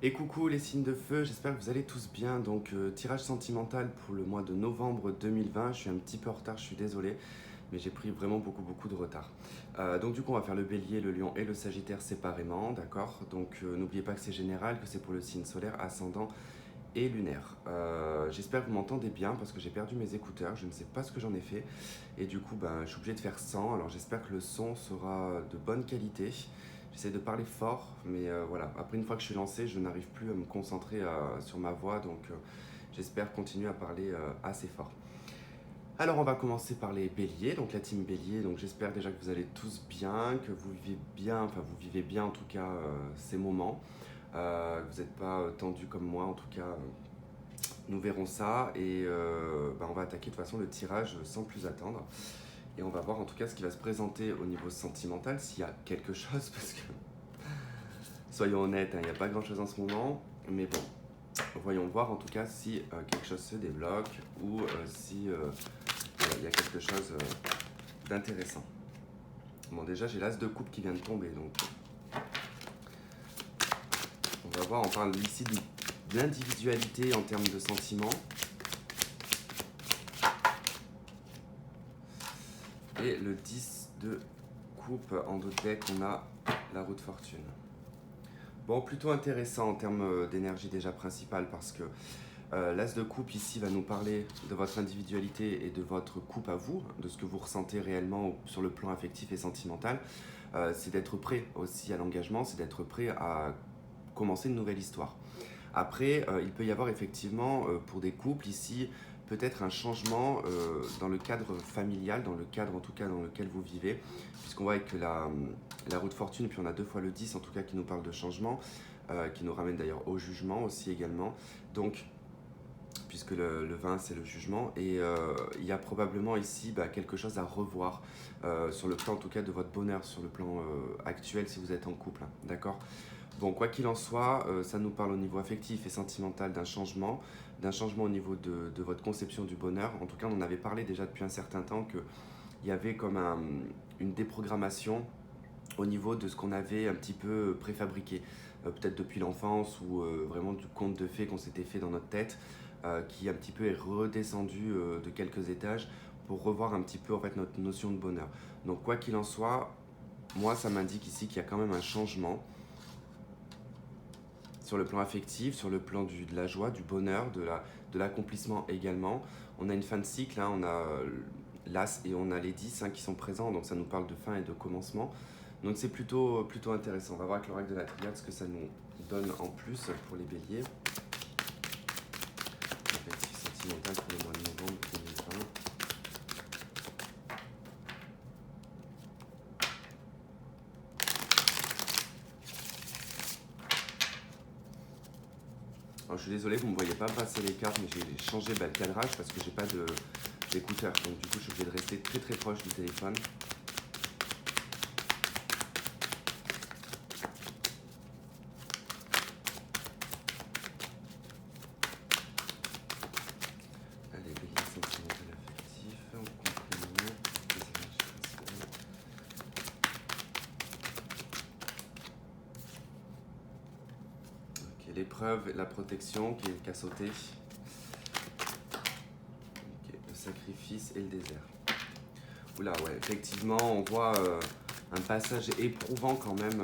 Et coucou les signes de feu, j'espère que vous allez tous bien. Donc tirage sentimental pour le mois de novembre 2020. Je suis un petit peu en retard, je suis désolé, mais j'ai pris vraiment beaucoup de retard. Donc du coup on va faire le bélier, le lion et le sagittaire séparément, d'accord. Donc n'oubliez pas que c'est général, que c'est pour le signe solaire, ascendant et lunaire. J'espère que vous m'entendez bien parce que j'ai perdu mes écouteurs, je ne sais pas ce que j'en ai fait. Et du coup je suis obligé de faire sans, alors j'espère que le son sera de bonne qualité. J'essaie de parler fort, mais voilà, après une fois que je suis lancé, je n'arrive plus à me concentrer sur ma voix, donc j'espère continuer à parler assez fort. Alors on va commencer par les béliers, donc la team bélier, donc j'espère déjà que vous allez tous bien, que vous vivez bien, enfin vous vivez bien en tout cas ces moments, que vous n'êtes pas tendu comme moi en tout cas, nous verrons ça et on va attaquer de toute façon le tirage sans plus attendre. Et on va voir en tout cas ce qui va se présenter au niveau sentimental, s'il y a quelque chose, parce que soyons honnêtes, il n'y a pas grand chose en ce moment, mais bon, voyons voir en tout cas si quelque chose se débloque ou si voilà, il y a quelque chose d'intéressant. Bon, déjà j'ai l'as de coupe qui vient de tomber, donc on va voir, on parle ici d'individualité en termes de sentiments. Et le 10 de coupe en dos de deck, on a la roue de fortune. Bon, plutôt intéressant en termes d'énergie déjà principale parce que l'as de coupe ici va nous parler de votre individualité et de votre coupe à vous, de ce que vous ressentez réellement sur le plan affectif et sentimental. C'est d'être prêt aussi à l'engagement, c'est d'être prêt à commencer une nouvelle histoire. Après, il peut y avoir effectivement pour des couples ici peut-être un changement dans le cadre familial, dans le cadre en tout cas dans lequel vous vivez, puisqu'on voit avec la roue de fortune, et puis on a deux fois le 10 en tout cas qui nous parle de changement, qui nous ramène d'ailleurs au jugement aussi également. Donc, puisque le 20 c'est le jugement, et il y a probablement ici quelque chose à revoir sur le plan en tout cas de votre bonheur, sur le plan actuel si vous êtes en couple, hein, d'accord. Bon, quoi qu'il en soit, ça nous parle au niveau affectif et sentimental d'un changement au niveau de votre conception du bonheur. En tout cas, on en avait parlé déjà depuis un certain temps qu'il y avait comme une déprogrammation au niveau de ce qu'on avait un petit peu préfabriqué, peut-être depuis l'enfance ou vraiment du conte de fées qu'on s'était fait dans notre tête, qui un petit peu est redescendu de quelques étages pour revoir un petit peu en fait notre notion de bonheur. Donc quoi qu'il en soit, moi ça m'indique ici qu'il y a quand même un changement sur le plan affectif, sur le plan de la joie, du bonheur, de l'accomplissement également. On a une fin de cycle, hein, on a l'As et on a les 10 qui sont présents, donc ça nous parle de fin et de commencement. Donc c'est plutôt intéressant. On va voir avec l'oracle de la triade ce que ça nous donne en plus pour les béliers. Affectif sentimental pour le mois de novembre 2020. Alors, je suis désolé, vous ne me voyez pas passer les cartes, mais j'ai changé le cadrage parce que j'ai pas d'écouteurs. Donc du coup, je suis obligé de rester très proche du téléphone. Allez, bélier sentimental affectif, complément, les énergies principales. Ok, l'épreuve, la protection qui a sauté. Ok, le sacrifice et le désert. Oula, ouais, effectivement, on voit un passage éprouvant quand même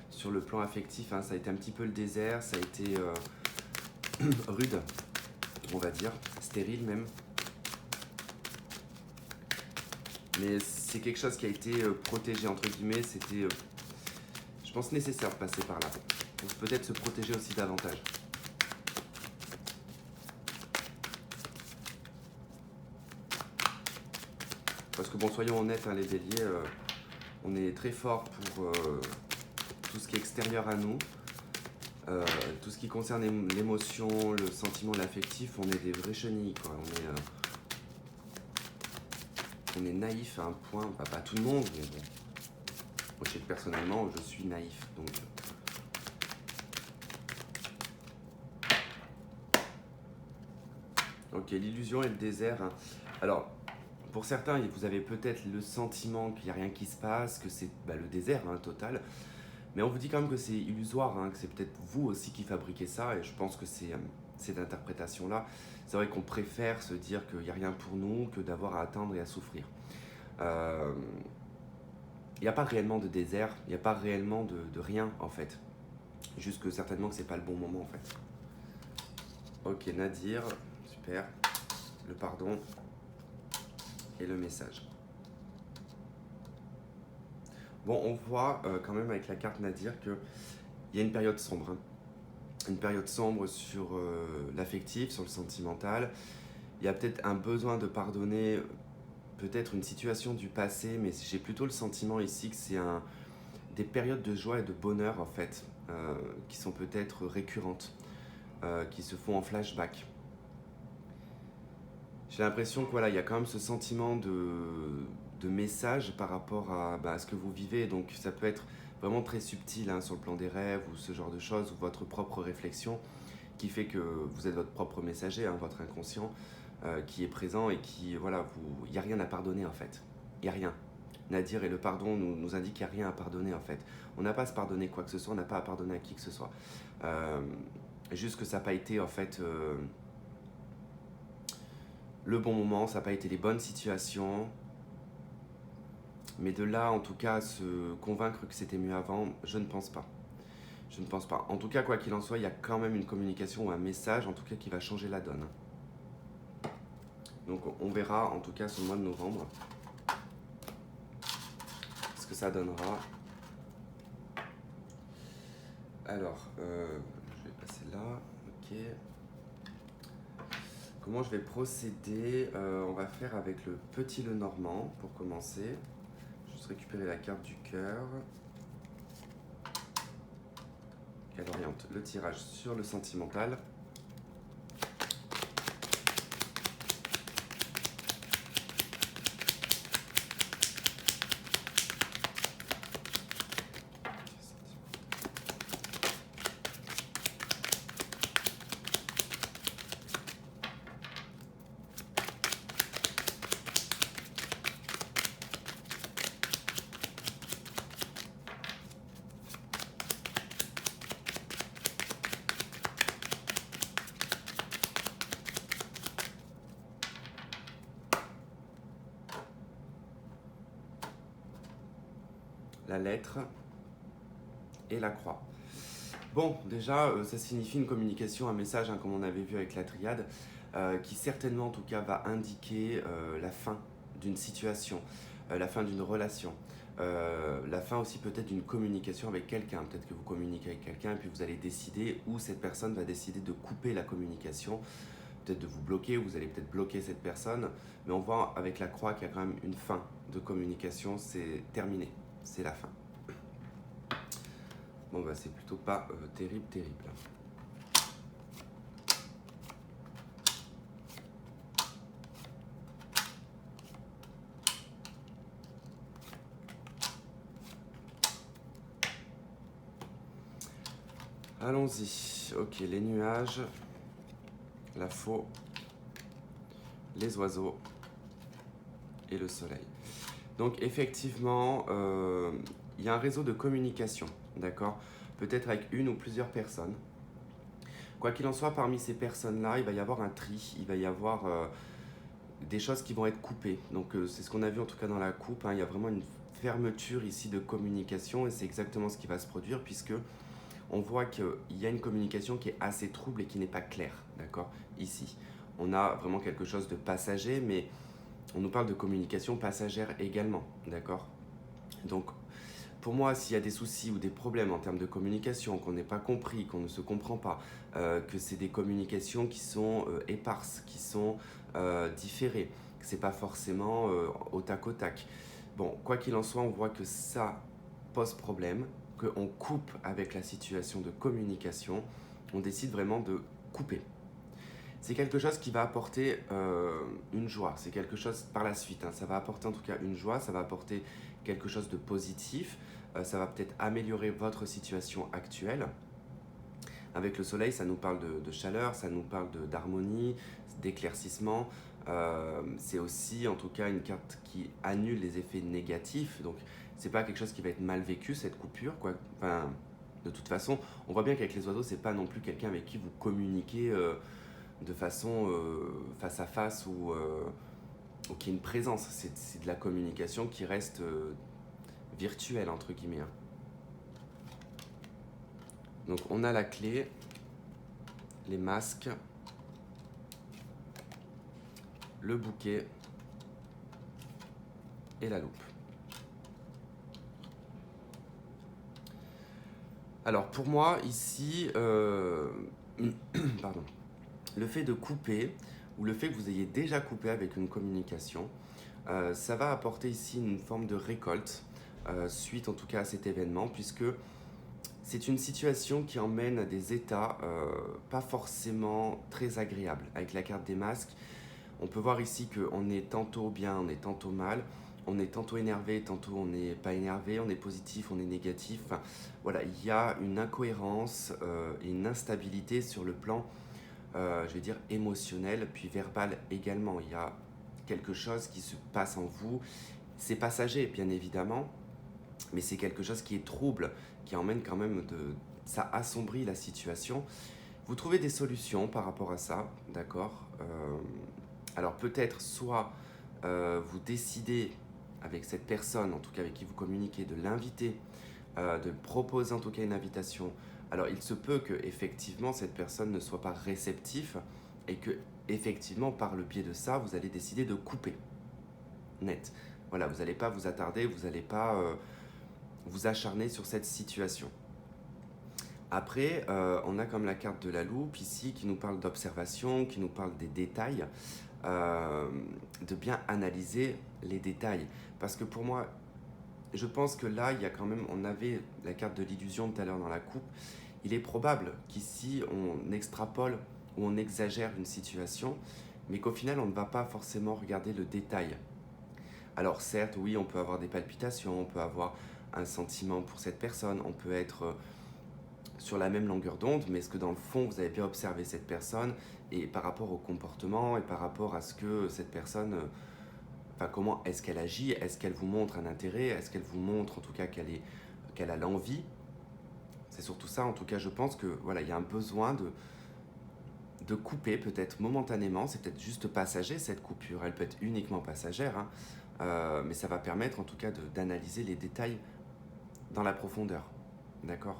sur le plan affectif, hein. Ça a été un petit peu le désert, ça a été rude, on va dire, stérile même. Mais c'est quelque chose qui a été protégé, entre guillemets, c'était, je pense, nécessaire de passer par là, pour peut-être se protéger aussi davantage. Parce que bon, soyons honnêtes, hein, les béliers, on est très fort pour tout ce qui est extérieur à nous. Tout ce qui concerne l'émotion, le sentiment, l'affectif, on est des vrais chenilles, quoi. On est naïf à un point, pas tout le monde, mais bon. Moi, je sais que personnellement, je suis naïf, donc. Ok, l'illusion et le désert, hein. Alors, pour certains, vous avez peut-être le sentiment qu'il n'y a rien qui se passe, que c'est le désert, hein, total. Mais on vous dit quand même que c'est illusoire, hein, que c'est peut-être vous aussi qui fabriquez ça, et je pense que c'est cette interprétation-là. C'est vrai qu'on préfère se dire qu'il n'y a rien pour nous que d'avoir à attendre et à souffrir. Il n'y a pas réellement de désert, il n'y a pas réellement de rien en fait. Juste que certainement que c'est pas le bon moment en fait. Ok, Nadir, super. Le pardon et le message. Bon, on voit quand même avec la carte Nadir qu'il y a une période sombre. Hein. Une période sombre sur l'affectif, sur le sentimental. Il y a peut-être un besoin de pardonner peut-être une situation du passé, mais j'ai plutôt le sentiment ici que c'est des périodes de joie et de bonheur en fait, qui sont peut-être récurrentes, qui se font en flashback. J'ai l'impression que voilà, il y a quand même ce sentiment de message par rapport à ce que vous vivez. Donc ça peut être vraiment très subtil hein, sur le plan des rêves ou ce genre de choses, ou votre propre réflexion qui fait que vous êtes votre propre messager, hein, votre inconscient qui est présent et qui, voilà, il n'y a rien à pardonner en fait. Il n'y a rien. Nadir et le pardon nous indiquent qu'il n'y a rien à pardonner en fait. On n'a pas à se pardonner quoi que ce soit, on n'a pas à pardonner à qui que ce soit. Juste que ça n'a pas été en fait le bon moment, ça n'a pas été les bonnes situations. Mais de là, en tout cas, se convaincre que c'était mieux avant, je ne pense pas. Je ne pense pas. En tout cas, quoi qu'il en soit, il y a quand même une communication ou un message, en tout cas, qui va changer la donne. Donc, on verra, en tout cas, ce mois de novembre, ce que ça donnera. Alors, je vais passer là. Ok. Comment je vais procéder On va faire avec le petit Lenormand pour commencer. Juste récupérer la carte du cœur. Elle oriente le tirage sur le sentimental. La lettre et la croix. Bon, déjà, ça signifie une communication, un message, hein, comme on avait vu avec la triade, qui certainement, en tout cas, va indiquer la fin d'une situation, la fin d'une relation, la fin aussi peut-être d'une communication avec quelqu'un. Peut-être que vous communiquez avec quelqu'un et puis vous allez décider, ou cette personne va décider de couper la communication, peut-être de vous bloquer, ou vous allez peut-être bloquer cette personne. Mais on voit avec la croix qu'il y a quand même une fin de communication, c'est terminé, c'est la fin. Bon bah c'est plutôt pas terrible. Allons-y. Ok, les nuages, la faux, les oiseaux et le soleil. Donc effectivement, il y a un réseau de communication, d'accord ? Peut-être avec une ou plusieurs personnes. Quoi qu'il en soit, parmi ces personnes-là, il va y avoir un tri, il va y avoir des choses qui vont être coupées. Donc c'est ce qu'on a vu en tout cas dans la coupe, hein. Il y a vraiment une fermeture ici de communication et c'est exactement ce qui va se produire puisque on voit qu'il y a une communication qui est assez trouble et qui n'est pas claire, d'accord ? Ici, on a vraiment quelque chose de passager, mais on nous parle de communication passagère également, d'accord ? Donc, pour moi, s'il y a des soucis ou des problèmes en termes de communication, qu'on n'ait pas compris, qu'on ne se comprend pas, que c'est des communications qui sont éparses, qui sont différées, que c'est pas forcément au tac au tac. Bon, quoi qu'il en soit, on voit que ça pose problème, qu'on coupe avec la situation de communication, on décide vraiment de couper. C'est quelque chose qui va apporter une joie, c'est quelque chose par la suite, hein, ça va apporter en tout cas une joie, ça va apporter quelque chose de positif, ça va peut-être améliorer votre situation actuelle. Avec le soleil, ça nous parle de chaleur, ça nous parle d'harmonie, d'éclaircissement. C'est aussi en tout cas une carte qui annule les effets négatifs, donc c'est pas quelque chose qui va être mal vécu, cette coupure, quoi. Enfin, de toute façon, on voit bien qu'avec les oiseaux, c'est pas non plus quelqu'un avec qui vous communiquez de façon face à face ou qui est une présence. C'est de la communication qui reste virtuelle, entre guillemets, hein. Donc on a la clé, les masques, le bouquet et la loupe. Alors pour moi ici, pardon, le fait de couper ou le fait que vous ayez déjà coupé avec une communication, ça va apporter ici une forme de récolte suite en tout cas à cet événement, puisque c'est une situation qui emmène à des états pas forcément très agréables. Avec la carte des masques, on peut voir ici qu'on est tantôt bien, on est tantôt mal, on est tantôt énervé, tantôt on n'est pas énervé, on est positif, on est négatif. Enfin, voilà, il y a une incohérence et une instabilité sur le plan, je vais dire, émotionnel, puis verbal également. Il y a quelque chose qui se passe en vous. C'est passager, bien évidemment, mais c'est quelque chose qui est trouble, qui emmène quand même ça assombrit la situation. Vous trouvez des solutions par rapport à ça, d'accord. Alors peut-être soit vous décidez avec cette personne, en tout cas avec qui vous communiquez, de l'inviter, de proposer en tout cas une invitation. Alors il se peut que effectivement cette personne ne soit pas réceptive et que effectivement par le biais de ça, vous allez décider de couper net. Voilà, vous n'allez pas vous attarder, vous n'allez pas vous acharner sur cette situation. Après, on a comme la carte de la loupe ici qui nous parle d'observation, qui nous parle des détails, de bien analyser les détails. Parce que pour moi, je pense que là, il y a quand même, on avait la carte de l'illusion tout à l'heure dans la coupe. Il est probable qu'ici, on extrapole ou on exagère une situation, mais qu'au final, on ne va pas forcément regarder le détail. Alors certes, oui, on peut avoir des palpitations, on peut avoir un sentiment pour cette personne, on peut être sur la même longueur d'onde, mais est-ce que dans le fond, vous avez bien observé cette personne et par rapport au comportement et par rapport à ce que cette personne, enfin comment est-ce qu'elle agit, est-ce qu'elle vous montre un intérêt, est-ce qu'elle vous montre en tout cas qu'elle a l'envie. C'est surtout ça, en tout cas, je pense que voilà, il y a un besoin de couper peut-être momentanément, c'est peut-être juste passager cette coupure, elle peut être uniquement passagère, hein, mais ça va permettre en tout cas d'analyser les détails dans la profondeur, d'accord.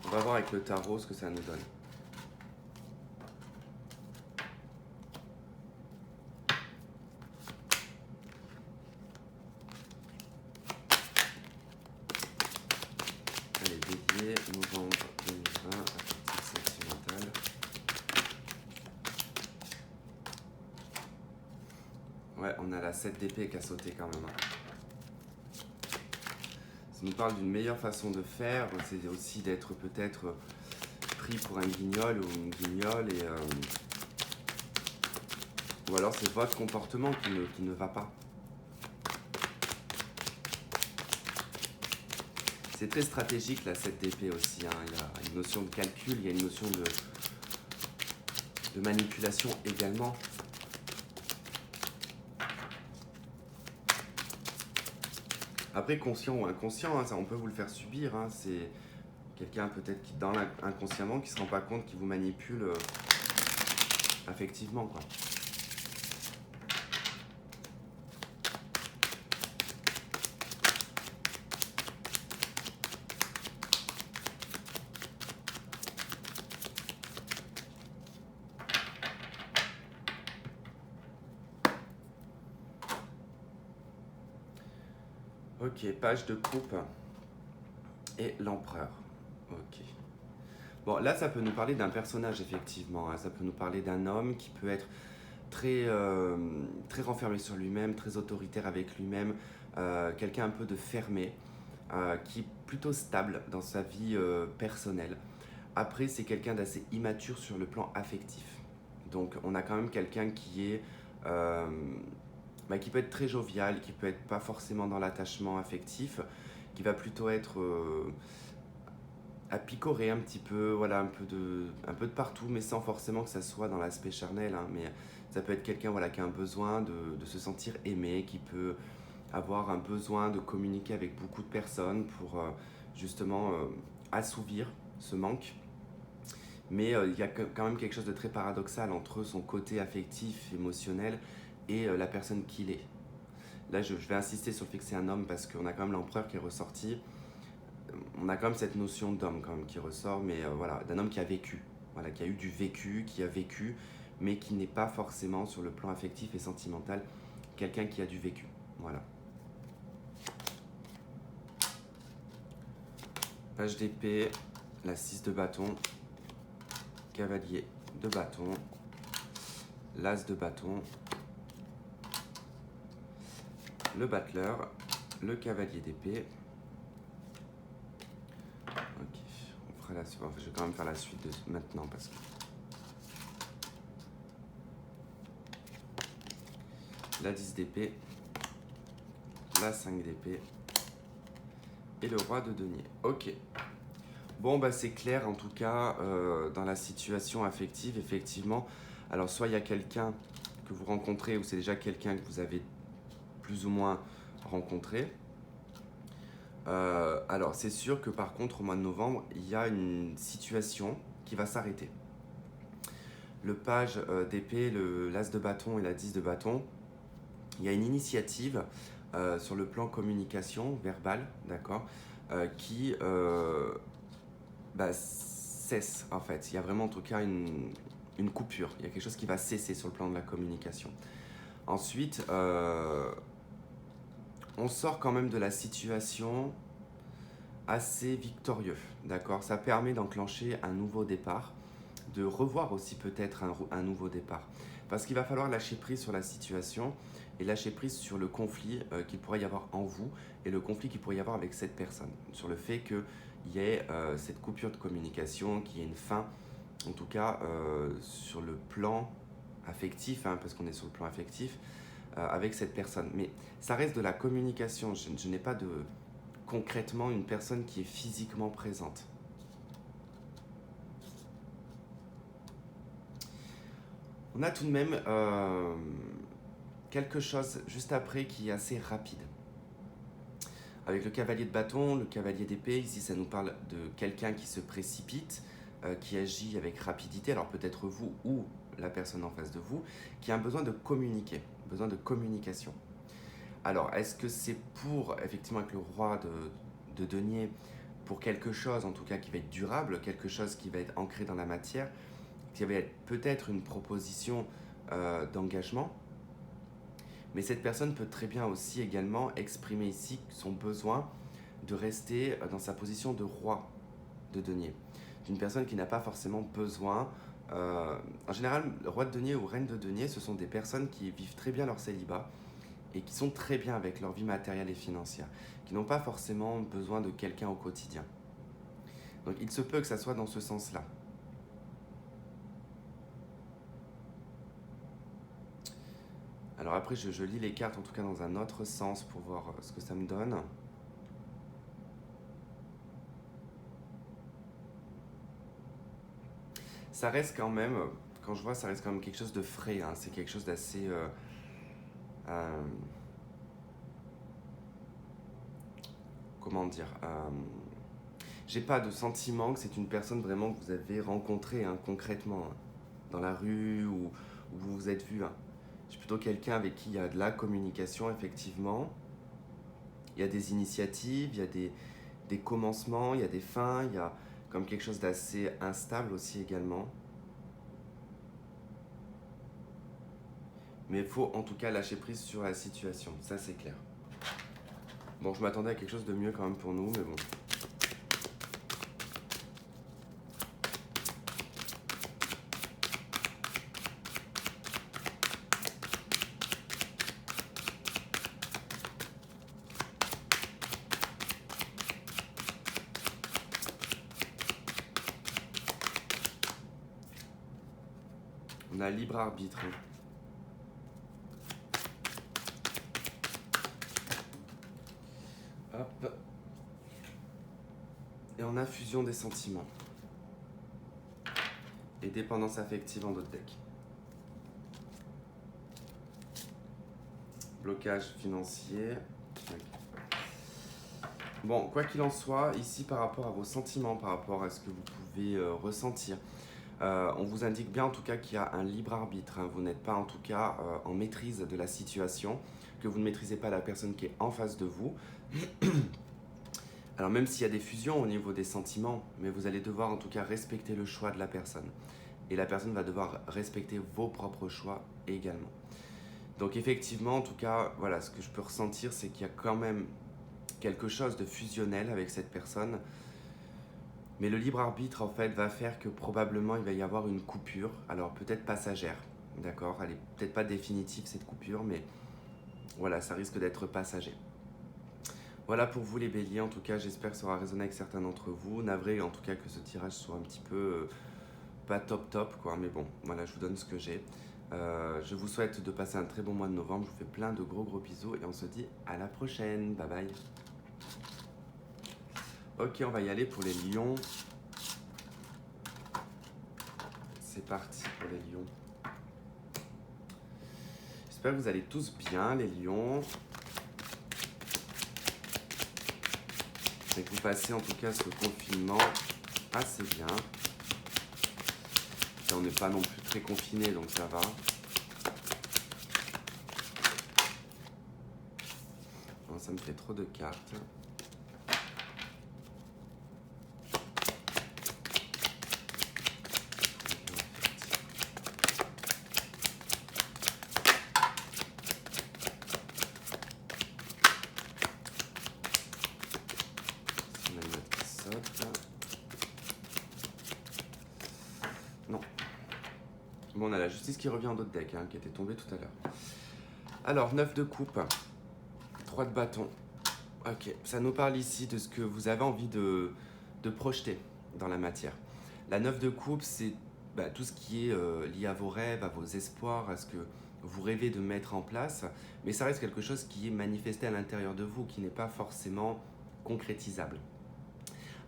On va voir avec le tarot ce que ça nous donne. Allez, Bélier, novembre 2020, affectif sentimental. Ouais, on a la 7 d'épée qui a sauté quand même, hein. Ça nous parle d'une meilleure façon de faire, c'est aussi d'être peut-être pris pour un guignol ou une guignole ou alors c'est votre comportement qui ne va pas. C'est très stratégique la 7 d'épée aussi, hein. Il y a une notion de calcul, il y a une notion de manipulation également. Après, conscient ou inconscient, hein, ça, on peut vous le faire subir, hein. C'est quelqu'un peut-être qui, dans inconsciemment, qui ne se rend pas compte qu'il vous manipule affectivement, quoi. Ok, page de coupe et l'empereur. Ok. Bon, là, ça peut nous parler d'un personnage, effectivement, hein. Ça peut nous parler d'un homme qui peut être très renfermé sur lui-même, très autoritaire avec lui-même, quelqu'un un peu de fermé, qui est plutôt stable dans sa vie personnelle. Après, c'est quelqu'un d'assez immature sur le plan affectif. Donc, on a quand même quelqu'un qui est... qui peut être très jovial, qui peut être pas forcément dans l'attachement affectif, qui va plutôt être à picorer un petit peu, voilà, un peu de partout, mais sans forcément que ça soit dans l'aspect charnel, hein, mais ça peut être quelqu'un voilà, qui a un besoin de se sentir aimé, qui peut avoir un besoin de communiquer avec beaucoup de personnes pour justement assouvir ce manque. Mais il y a quand même quelque chose de très paradoxal entre son côté affectif, émotionnel et la personne qu'il est. Là, je vais insister sur le fait que c'est un homme parce qu'on a quand même l'empereur qui est ressorti. On a quand même cette notion d'homme quand même qui ressort, mais voilà, d'un homme qui a vécu, voilà, qui a eu du vécu, qui a vécu, mais qui n'est pas forcément sur le plan affectif et sentimental quelqu'un qui a du vécu. Voilà. Page d'épée, la 6 de bâton, cavalier de bâton, l'as de bâton, le battleur, le cavalier d'épée. Ok, on fera la suite. Enfin, je vais quand même faire la suite maintenant parce que la 10 d'épée, la 5 d'épée et le roi de denier. Ok. Bon, bah c'est clair en tout cas dans la situation affective, effectivement. Alors, soit il y a quelqu'un que vous rencontrez ou c'est déjà quelqu'un que vous avez plus ou moins rencontré. Alors, c'est sûr que par contre, au mois de novembre, il y a une situation qui va s'arrêter. Le page d'épée, l'as de bâton et la 10 de bâton, il y a une initiative sur le plan communication verbale, d'accord, qui cesse en fait. Il y a vraiment en tout cas une coupure. Il y a quelque chose qui va cesser sur le plan de la communication. Ensuite, on sort quand même de la situation assez victorieux, d'accord. Ça permet d'enclencher un nouveau départ, de revoir aussi peut-être un nouveau départ. Parce qu'il va falloir lâcher prise sur la situation et lâcher prise sur le conflit qu'il pourrait y avoir en vous et le conflit qu'il pourrait y avoir avec cette personne. Sur le fait qu'il y ait cette coupure de communication, qu'il y ait une fin, en tout cas sur le plan affectif, hein, parce qu'on est sur le plan affectif, avec cette personne. Mais ça reste de la communication. Je n'ai pas concrètement une personne qui est physiquement présente. On a tout de même quelque chose juste après qui est assez rapide. Avec le cavalier de bâton, le cavalier d'épée, ici ça nous parle de quelqu'un qui se précipite, qui agit avec rapidité, alors peut-être vous ou la personne en face de vous, qui a un besoin de communiquer, besoin de communication. Alors, est-ce que c'est pour, effectivement, avec le roi de denier, pour quelque chose, en tout cas, qui va être durable, quelque chose qui va être ancré dans la matière, qui va être peut-être une proposition d'engagement, mais cette personne peut très bien aussi également exprimer ici son besoin de rester dans sa position de roi de denier, d'une personne qui n'a pas forcément besoin. En général, le roi de denier ou reine de denier, ce sont des personnes qui vivent très bien leur célibat, et qui sont très bien avec leur vie matérielle et financière, qui n'ont pas forcément besoin de quelqu'un au quotidien. Donc il se peut que ça soit dans ce sens-là. Alors après, je lis les cartes en tout cas dans un autre sens pour voir ce que ça me donne. Ça reste quand même, quand je vois, ça reste quand même quelque chose de frais, hein. C'est quelque chose d'assez... comment dire, j'ai pas de sentiment que c'est une personne vraiment que vous avez rencontrée hein, concrètement hein, dans la rue ou vous vous êtes vu. Hein. Je suis plutôt quelqu'un avec qui il y a de la communication effectivement. Il y a des initiatives, il y a des commencements, il y a des fins, il y a comme quelque chose d'assez instable aussi également. Mais il faut en tout cas lâcher prise sur la situation, ça c'est clair. Bon, je m'attendais à quelque chose de mieux quand même pour nous, mais bon. On a libre arbitre. Hein. Hop. Et on a fusion des sentiments. Et dépendance affective en d'autres decks. Blocage financier. Bon, quoi qu'il en soit, ici par rapport à vos sentiments, par rapport à ce que vous pouvez ressentir, on vous indique bien en tout cas qu'il y a un libre arbitre. Hein. Vous n'êtes pas en tout cas en maîtrise de la situation, que vous ne maîtrisez pas la personne qui est en face de vous. Alors même s'il y a des fusions au niveau des sentiments, mais vous allez devoir en tout cas respecter le choix de la personne. Et la personne va devoir respecter vos propres choix également. Donc effectivement, en tout cas, voilà, ce que je peux ressentir, c'est qu'il y a quand même quelque chose de fusionnel avec cette personne. Mais le libre arbitre, en fait, va faire que probablement, il va y avoir une coupure. Alors peut-être passagère, d'accord? Elle n'est peut-être pas définitive, cette coupure, mais voilà, ça risque d'être passager. Voilà pour vous les béliers, en tout cas j'espère que ça aura résonné avec certains d'entre vous. Navré en tout cas que ce tirage soit un petit peu pas top quoi, mais bon, voilà, je vous donne ce que j'ai. Je vous souhaite de passer un très bon mois de novembre, je vous fais plein de gros bisous et on se dit à la prochaine, bye bye. Ok, on va y aller pour les lions. C'est parti pour les lions. J'espère que vous allez tous bien les lions. Et que vous passez en tout cas ce confinement assez bien. Et on n'est pas non plus très confiné donc ça va. Bon, ça me fait trop de cartes. Non. Bon, on a la justice qui revient en d'autres decks, hein, qui était tombée tout à l'heure. Alors, 9 de coupe, 3 de bâton. Ok, ça nous parle ici de ce que vous avez envie de projeter dans la matière. La 9 de coupe, c'est tout ce qui est lié à vos rêves, à vos espoirs, à ce que vous rêvez de mettre en place. Mais ça reste quelque chose qui est manifesté à l'intérieur de vous, qui n'est pas forcément concrétisable.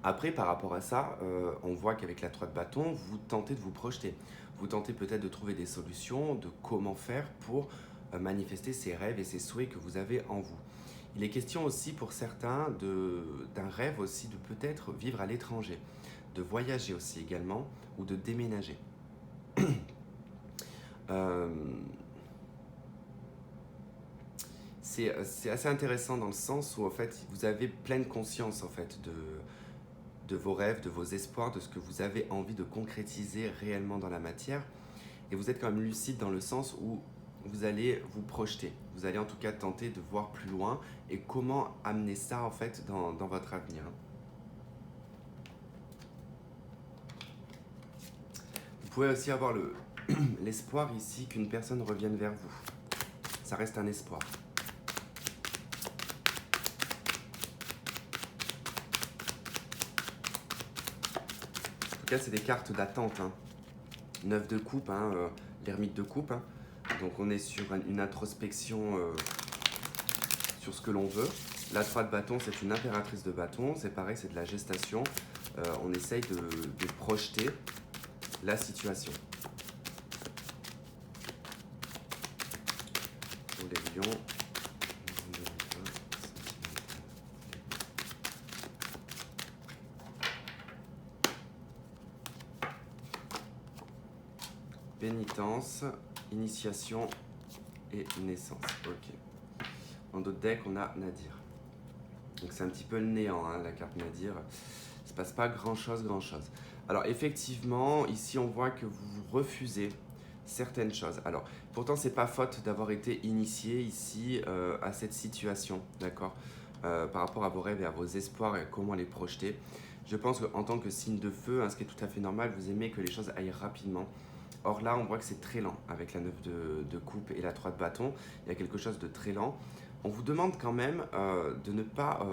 Après, par rapport à ça, on voit qu'avec la 3 de bâton, vous tentez de vous projeter. Vous tentez peut-être de trouver des solutions, de comment faire pour manifester ces rêves et ces souhaits que vous avez en vous. Il est question aussi pour certains d'un rêve aussi de peut-être vivre à l'étranger, de voyager aussi également ou de déménager. C'est assez intéressant dans le sens où en fait vous avez pleine conscience en fait de vos rêves, de vos espoirs, de ce que vous avez envie de concrétiser réellement dans la matière. Et vous êtes quand même lucide dans le sens où vous allez vous projeter. Vous allez en tout cas tenter de voir plus loin et comment amener ça en fait dans votre avenir. Vous pouvez aussi avoir l'espoir ici qu'une personne revienne vers vous. Ça reste un espoir. En tout cas, c'est des cartes d'attente. 9 de coupe, l'ermite de coupe. Donc on est sur une introspection sur ce que l'on veut. La 3 de bâton, c'est une impératrice de bâton. C'est pareil, c'est de la gestation. On essaye de projeter la situation. Pour les lions. Pénitence, initiation et naissance. Ok. En d'autres decks, on a Nadir. Donc c'est un petit peu le néant, la carte Nadir. Il ne se passe pas grand-chose. Alors effectivement, ici on voit que vous refusez certaines choses. Alors pourtant, c'est pas faute d'avoir été initié ici à cette situation, d'accord, par rapport à vos rêves et à vos espoirs et comment les projeter. Je pense qu'en tant que signe de feu, ce qui est tout à fait normal, vous aimez que les choses aillent rapidement. Or là, on voit que c'est très lent avec la 9 de coupe et la 3 de bâton. Il y a quelque chose de très lent. On vous demande quand même de ne pas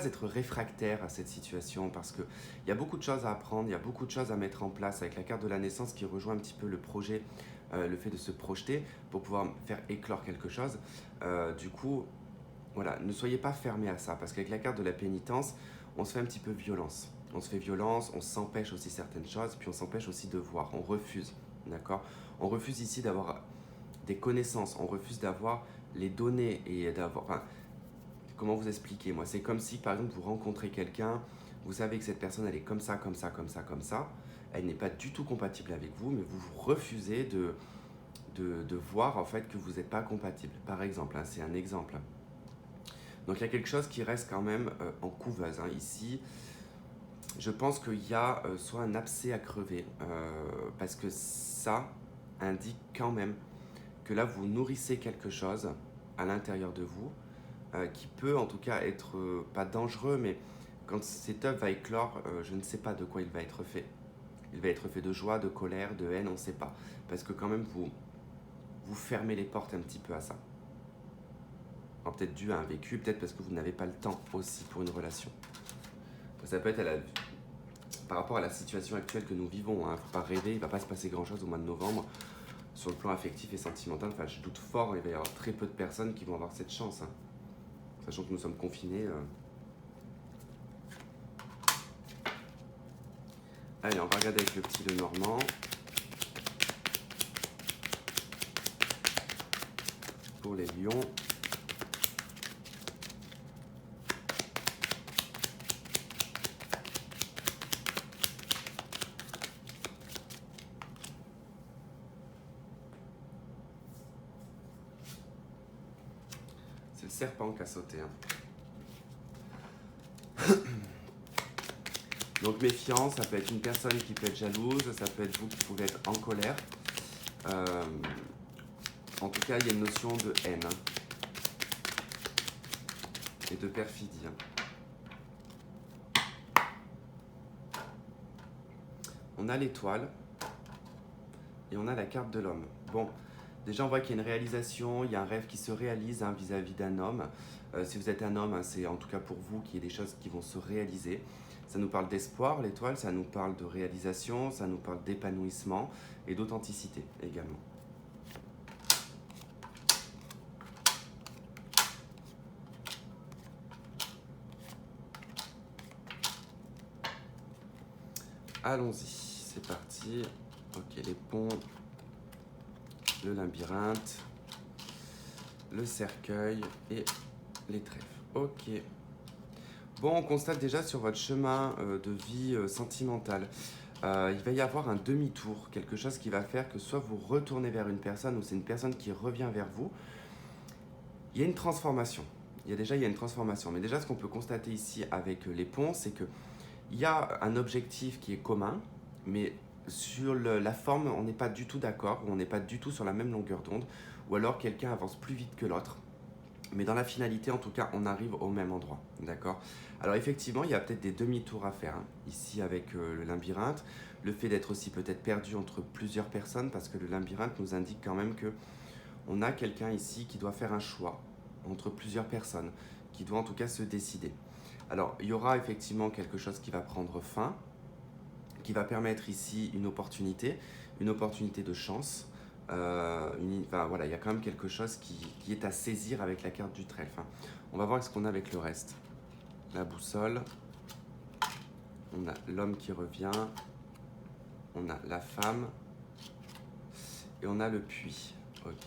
être réfractaire à cette situation parce qu'il y a beaucoup de choses à apprendre, il y a beaucoup de choses à mettre en place avec la carte de la naissance qui rejoint un petit peu le projet, le fait de se projeter pour pouvoir faire éclore quelque chose. Du coup, voilà, ne soyez pas fermé à ça parce qu'avec la carte de la pénitence, on se fait un petit peu violence. On se fait violence, on s'empêche aussi certaines choses, puis on s'empêche aussi de voir, on refuse, d'accord? On refuse ici d'avoir des connaissances, on refuse d'avoir les données et d'avoir... Enfin, comment vous expliquer? Moi, c'est comme si, par exemple, vous rencontrez quelqu'un, vous savez que cette personne, elle est comme ça, comme ça, comme ça, comme ça, elle n'est pas du tout compatible avec vous, mais vous refusez de voir, en fait, que vous n'êtes pas compatible. Par exemple, hein, c'est un exemple. Donc, il y a quelque chose qui reste quand même en couveuse, hein, ici. Je pense qu'il y a soit un abcès à crever, parce que ça indique quand même que là, vous nourrissez quelque chose à l'intérieur de vous, qui peut en tout cas être pas dangereux, mais quand cet œuf va éclore, je ne sais pas de quoi il va être fait. Il va être fait de joie, de colère, de haine, on ne sait pas. Parce que quand même, vous fermez les portes un petit peu à ça. Alors, peut-être dû à un vécu, peut-être parce que vous n'avez pas le temps aussi pour une relation. Ça peut être par rapport à la situation actuelle que nous vivons. Hein. Faut pas rêver, il ne va pas se passer grand-chose au mois de novembre. Sur le plan affectif et sentimental, enfin, je doute fort, il va y avoir très peu de personnes qui vont avoir cette chance. Hein. Sachant que nous sommes confinés. Allez, on va regarder avec le petit Lenormand. Pour les lions. C'est le serpent qui a sauté. Hein. Donc méfiant, ça peut être une personne qui peut être jalouse, ça peut être vous qui pouvez être en colère. En tout cas, il y a une notion de haine hein, et de perfidie. Hein. On a l'étoile et on a la carte de l'homme. Bon, déjà on voit qu'il y a une réalisation, il y a un rêve qui se réalise hein, vis-à-vis d'un homme. Si vous êtes un homme, hein, c'est en tout cas pour vous qu'il y ait des choses qui vont se réaliser. Ça nous parle d'espoir, l'étoile, ça nous parle de réalisation, ça nous parle d'épanouissement et d'authenticité également. Allons-y, c'est parti. Ok, les ponts, le labyrinthe, le cercueil et les trèfles. Ok. Bon, on constate déjà sur votre chemin de vie sentimentale, il va y avoir un demi-tour, quelque chose qui va faire que soit vous retournez vers une personne ou c'est une personne qui revient vers vous. Il y a une transformation. Il y a une transformation. Mais déjà, ce qu'on peut constater ici avec les ponts, c'est que il y a un objectif qui est commun, mais sur la forme, on n'est pas du tout d'accord, on n'est pas du tout sur la même longueur d'onde, ou alors quelqu'un avance plus vite que l'autre. Mais dans la finalité, en tout cas, on arrive au même endroit, d'accord? Alors effectivement, il y a peut-être des demi-tours à faire, hein, ici avec le labyrinthe. Le fait d'être aussi peut-être perdu entre plusieurs personnes, parce que le labyrinthe nous indique quand même que on a quelqu'un ici qui doit faire un choix entre plusieurs personnes, qui doit en tout cas se décider. Alors, il y aura effectivement quelque chose qui va prendre fin, qui va permettre ici une opportunité de chance. Enfin, voilà, il y a quand même quelque chose qui est à saisir avec la carte du trèfle. Hein. On va voir ce qu'on a avec le reste. La boussole, on a l'homme qui revient, on a la femme et on a le puits. Ok.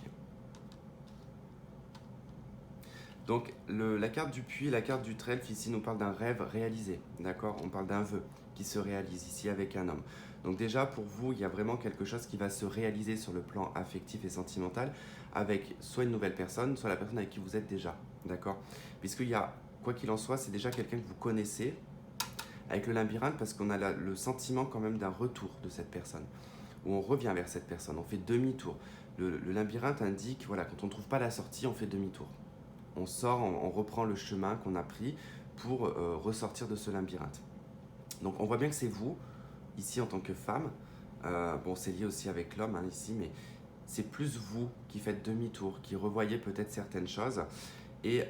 Donc la carte du puits, la carte du trèfle ici nous parle d'un rêve réalisé, d'accord? On parle d'un vœu qui se réalise ici avec un homme. Donc déjà pour vous, il y a vraiment quelque chose qui va se réaliser sur le plan affectif et sentimental avec soit une nouvelle personne, soit la personne avec qui vous êtes déjà, d'accord? Puisqu'il y a, quoi qu'il en soit, c'est déjà quelqu'un que vous connaissez avec le labyrinthe parce qu'on a le sentiment quand même d'un retour de cette personne, où on revient vers cette personne, on fait demi-tour. Le labyrinthe indique, voilà, quand on ne trouve pas la sortie, on fait demi-tour. On sort, on reprend le chemin qu'on a pris pour ressortir de ce labyrinthe. Donc on voit bien que c'est vous, ici en tant que femme, bon c'est lié aussi avec l'homme hein, ici, mais c'est plus vous qui faites demi-tour, qui revoyez peut-être certaines choses et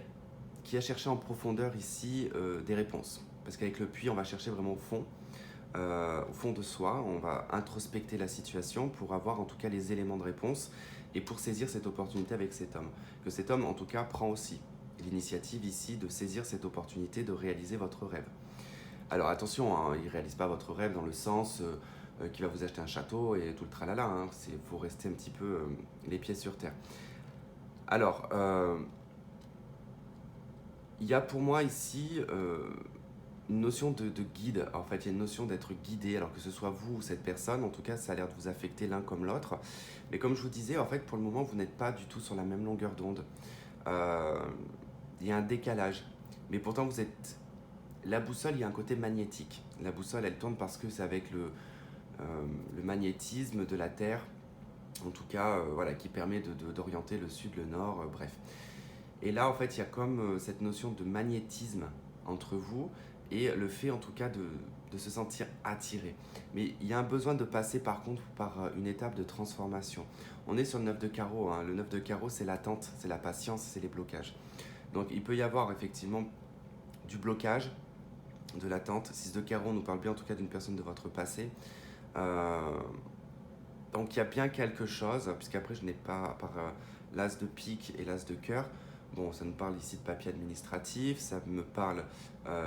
qui a cherché en profondeur ici des réponses. Parce qu'avec le puits, on va chercher vraiment au fond de soi, on va introspecter la situation pour avoir en tout cas les éléments de réponse et pour saisir cette opportunité avec cet homme. Que cet homme en tout cas prend aussi l'initiative ici de saisir cette opportunité de réaliser votre rêve. Alors attention, hein, il ne réalise pas votre rêve dans le sens qu'il va vous acheter un château et tout le tralala. Hein. Il faut rester un petit peu les pieds sur terre. Alors, il y a pour moi ici une notion de guide. En fait, il y a une notion d'être guidé, alors que ce soit vous ou cette personne. En tout cas, ça a l'air de vous affecter l'un comme l'autre. Mais comme je vous disais, en fait, pour le moment, vous n'êtes pas du tout sur la même longueur d'onde. Il y a un décalage. Mais pourtant, vous êtes... La boussole, il y a un côté magnétique. La boussole, elle tourne parce que c'est avec le magnétisme de la Terre, en tout cas, voilà, qui permet d'orienter le sud, le nord, bref. Et là, en fait, il y a comme cette notion de magnétisme entre vous et le fait, en tout cas, de se sentir attiré. Mais il y a un besoin de passer, par contre, par une étape de transformation. On est sur le 9 de carreau. Hein. Le 9 de carreau, c'est l'attente, c'est la patience, c'est les blocages. Donc, il peut y avoir effectivement du blocage, de l'attente. 6 de carreau nous parle bien, en tout cas, d'une personne de votre passé. Donc, il y a bien quelque chose, puisqu'après, je n'ai pas, à part l'as de pique et l'as de cœur. Bon, ça nous parle ici de papier administratif, ça me parle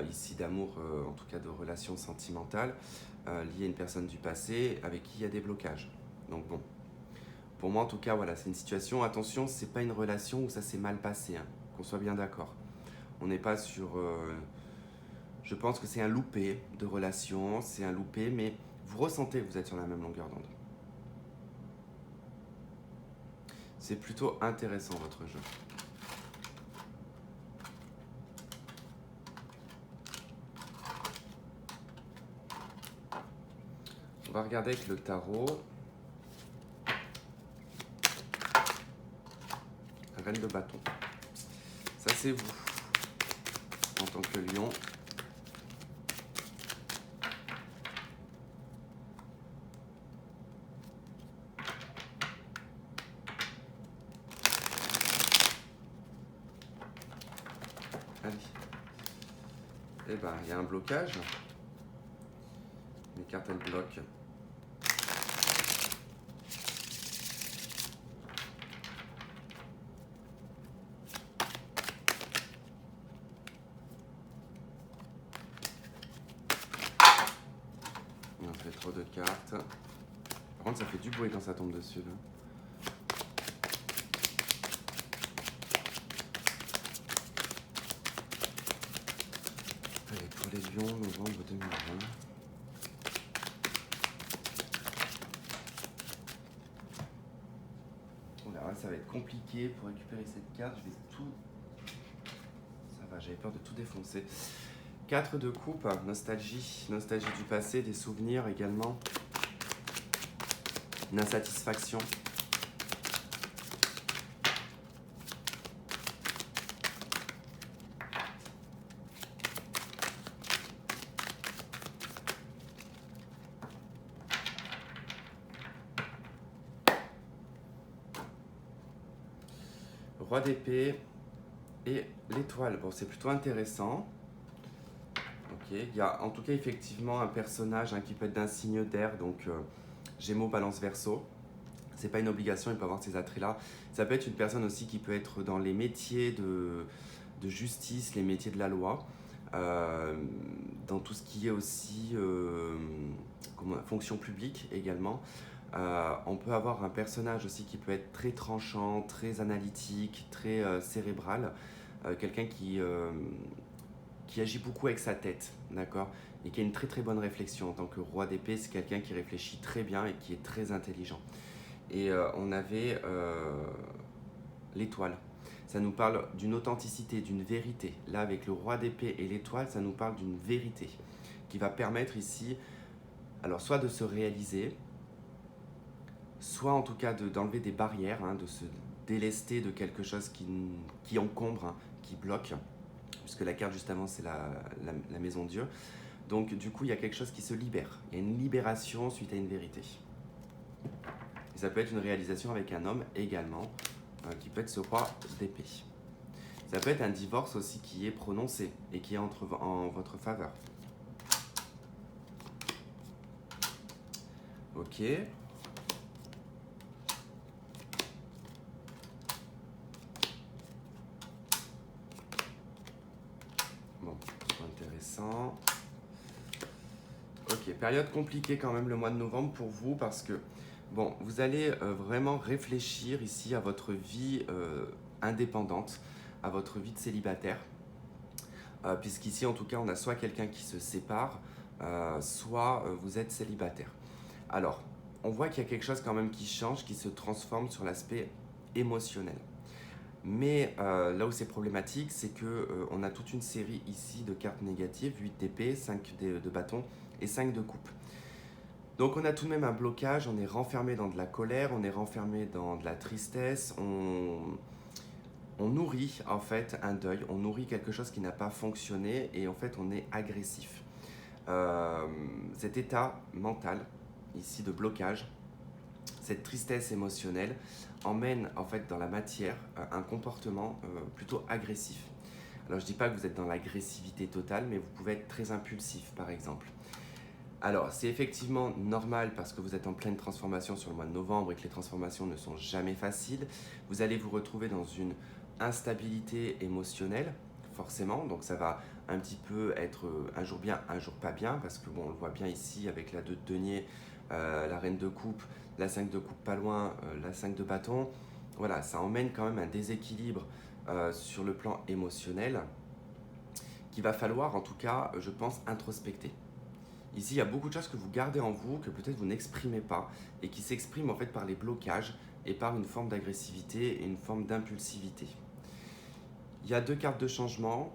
ici d'amour, en tout cas de relations sentimentales, liées à une personne du passé avec qui il y a des blocages. Donc bon, pour moi en tout cas, voilà, c'est une situation, attention, c'est pas une relation où ça s'est mal passé, hein, qu'on soit bien d'accord. On n'est pas sur... je pense que c'est un loupé de relation, c'est un loupé, mais vous ressentez que vous êtes sur la même longueur d'onde. C'est plutôt intéressant votre jeu. On va regarder avec le tarot. Reine de bâton. Ça, c'est vous, en tant que lion. Allez. Eh ben, il y a un blocage. Les cartes, elles bloquent. On a fait trop de cartes. Par contre, ça fait du bruit quand ça tombe dessus, là. Allez, pour les lions, novembre 2020. On verra, ça va être compliqué pour récupérer cette carte. Je vais tout... Ça va, j'avais peur de tout défoncer. 4 de coupe, nostalgie. Nostalgie du passé, des souvenirs également. Une insatisfaction. Roi d'épée et l'étoile. Bon, c'est plutôt intéressant. Ok, il y a en tout cas effectivement un personnage qui peut être d'un signe d'air, donc Gémeaux, Balance, Verseau. C'est pas une obligation, il peut avoir ces attraits-là. Ça peut être une personne aussi qui peut être dans les métiers de justice, les métiers de la loi, dans tout ce qui est aussi fonction publique également. On peut avoir un personnage aussi qui peut être très tranchant, très analytique, très cérébral, quelqu'un qui agit beaucoup avec sa tête, d'accord, et qui a une très très bonne réflexion. En tant que roi d'épée, c'est quelqu'un qui réfléchit très bien et qui est très intelligent. Et on avait l'étoile. Ça nous parle d'une authenticité, d'une vérité. Là, avec le roi d'épée et l'étoile, ça nous parle d'une vérité qui va permettre ici, alors soit de se réaliser, soit en tout cas d'enlever des barrières, de se délester de quelque chose qui encombre, qui bloque, puisque la carte juste avant c'est la maison Dieu. Donc du coup il y a quelque chose qui se libère, il y a une libération suite à une vérité. Et ça peut être une réalisation avec un homme également, qui peut être ce roi d'épée. Ça peut être un divorce aussi qui est prononcé et qui est en votre faveur. Ok. Bon, c'est intéressant. Ok, période compliquée quand même le mois de novembre pour vous parce que, bon, vous allez vraiment réfléchir ici à votre vie indépendante, à votre vie de célibataire. Puisqu'ici, en tout cas, on a soit quelqu'un qui se sépare, soit vous êtes célibataire. Alors, on voit qu'il y a quelque chose quand même qui change, qui se transforme sur l'aspect émotionnel. Mais là où c'est problématique, c'est qu'on a toute une série ici de cartes négatives, 8 d'épée, 5 de bâton et 5 de coupe. Donc on a tout de même un blocage, on est renfermé dans de la colère, on est renfermé dans de la tristesse, on nourrit en fait un deuil, on nourrit quelque chose qui n'a pas fonctionné et en fait on est agressif. Cet état mental ici de blocage, cette tristesse émotionnelle emmène en fait dans la matière un comportement plutôt agressif. Alors je ne dis pas que vous êtes dans l'agressivité totale, mais vous pouvez être très impulsif par exemple. Alors c'est effectivement normal parce que vous êtes en pleine transformation sur le mois de novembre et que les transformations ne sont jamais faciles. Vous allez vous retrouver dans une instabilité émotionnelle, forcément, donc ça va un petit peu être un jour bien, un jour pas bien, parce que bon, on le voit bien ici avec la 2 de denier, la reine de coupe, la 5 de coupe pas loin, la 5 de bâton. Voilà, ça emmène quand même un déséquilibre sur le plan émotionnel qu'il va falloir en tout cas, je pense, introspecter. Ici, il y a beaucoup de choses que vous gardez en vous, que peut-être vous n'exprimez pas, et qui s'expriment en fait par les blocages et par une forme d'agressivité et une forme d'impulsivité. Il y a 2 cartes de changement,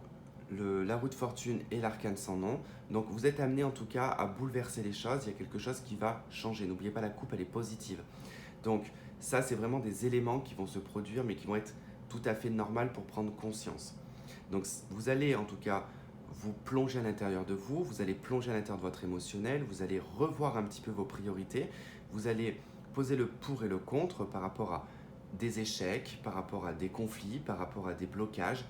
la roue de fortune et l'arcane sans nom. Donc vous êtes amené en tout cas à bouleverser les choses, il y a quelque chose qui va changer. N'oubliez pas, la coupe, elle est positive. Donc ça, c'est vraiment des éléments qui vont se produire, mais qui vont être tout à fait normaux pour prendre conscience. Donc vous allez en tout cas vous plonger à l'intérieur de vous, vous allez plonger à l'intérieur de votre émotionnel, vous allez revoir un petit peu vos priorités, vous allez poser le pour et le contre par rapport à des échecs, par rapport à des conflits, par rapport à des blocages.